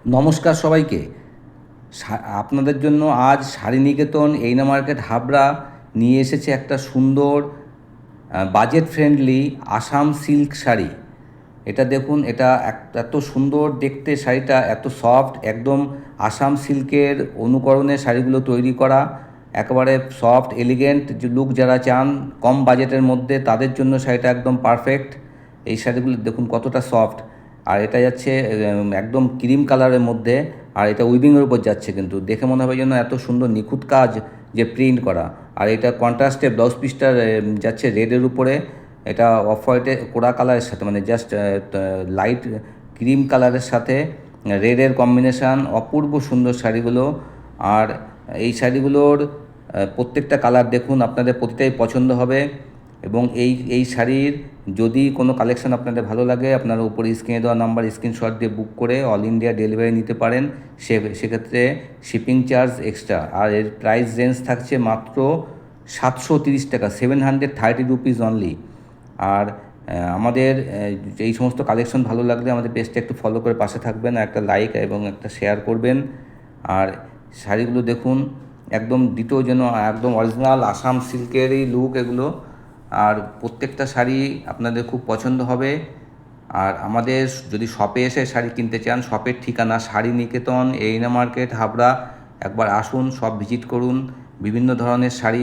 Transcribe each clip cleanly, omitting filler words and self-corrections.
নমস্কার সবাইকে। আপনাদের জন্য আজ শাড়িনিকেতন এইনা মার্কেট হাবড়া নিয়ে এসেছে একটা সুন্দর budget friendly Assam silk sari. এটা দেখুন, এটা এত সুন্দর দেখতে শাড়িটা, এত সফট, একদম আসাম সিল্কের অনুকরণে শাড়িগুলো তৈরি করা। একেবারে সফট এলিগেন্ট যে লুক যারা চান কম বাজেটের মধ্যে, তাদের জন্য শাড়িটা একদম পারফেক্ট। এই শাড়িগুলো দেখুন কতটা সফট। আর এটা যাচ্ছে একদম ক্রিম কালারের মধ্যে, আর এটা উইভিংয়ের উপর যাচ্ছে, কিন্তু দেখে মনে হবে যেন এত সুন্দর নিখুঁত কাজ যে প্রিন্ট করা। আর এটা কন্ট্রাস্টে ব্লাউজ পিসটা যাচ্ছে রেডের উপরে। এটা অফ হোয়াইটে কোড়া কালারের সাথে, মানে জাস্ট লাইট ক্রিম কালারের সাথে রেডের কম্বিনেশান, অপূর্ব সুন্দর শাড়িগুলো। আর এই শাড়িগুলোর প্রত্যেকটা কালার দেখুন, আপনাদের প্রতিটাই পছন্দ হবে। এবং এই শাড়ির যদি কোনো কালেকশন আপনাদের ভালো লাগে, আপনারা উপরে স্ক্রিনে দেওয়া নাম্বার স্ক্রিনশট দিয়ে বুক করে অল ইন্ডিয়া ডেলিভারি নিতে পারেন। সেক্ষেত্রে শিপিং চার্জ এক্সট্রা। আর এর প্রাইস রেঞ্জ থাকছে মাত্র 730 টাকা, 730 রুপিস অনলি। আর আমাদের এই সমস্ত কালেকশন ভালো লাগলে আমাদের পেজটা একটু ফলো করে পাশে থাকবেন, একটা লাইক এবং একটা শেয়ার করবেন। আর শাড়িগুলো দেখুন, একদম দ্বিতীয় যেন একদম অরিজিনাল আসাম সিল্কেরই লুক এগুলো। আর প্রত্যেকটা শাড়ি আপনাদের খুব পছন্দ হবে। আর আমাদের যদি শপে এসে শাড়ি কিনতে চান, শপের ঠিকানা শাড়িনিকেতন এইনা মার্কেট হাবড়া। একবার আসুন, সব ভিজিট করুন, বিভিন্ন ধরনের শাড়ি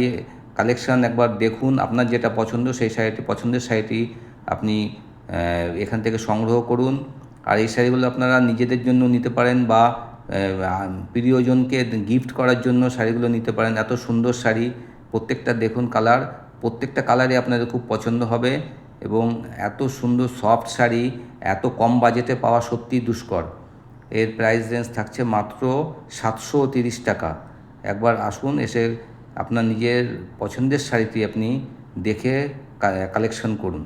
কালেকশন একবার দেখুন। আপনার যেটা পছন্দ সেই শাড়িটি, পছন্দের শাড়িটি আপনি এখান থেকে সংগ্রহ করুন। আর এই শাড়িগুলো আপনারা নিজেদের জন্য নিতে পারেন, বা প্রিয়জনকে গিফট করার জন্য শাড়িগুলো নিতে পারেন। এত সুন্দর শাড়ি, প্রত্যেকটা দেখুন কালার, প্রত্যেকটা কালারই আপনাদের খুব পছন্দ হবে। এবং এত সুন্দর সফট শাড়ি এত কম বাজেটে পাওয়া সত্যিই দুষ্কর। এর প্রাইস রেঞ্জ থাকছে মাত্র 730 টাকা। একবার আসুন, এসে আপনার নিজের পছন্দের শাড়িটি আপনি দেখে কালেকশন করুন।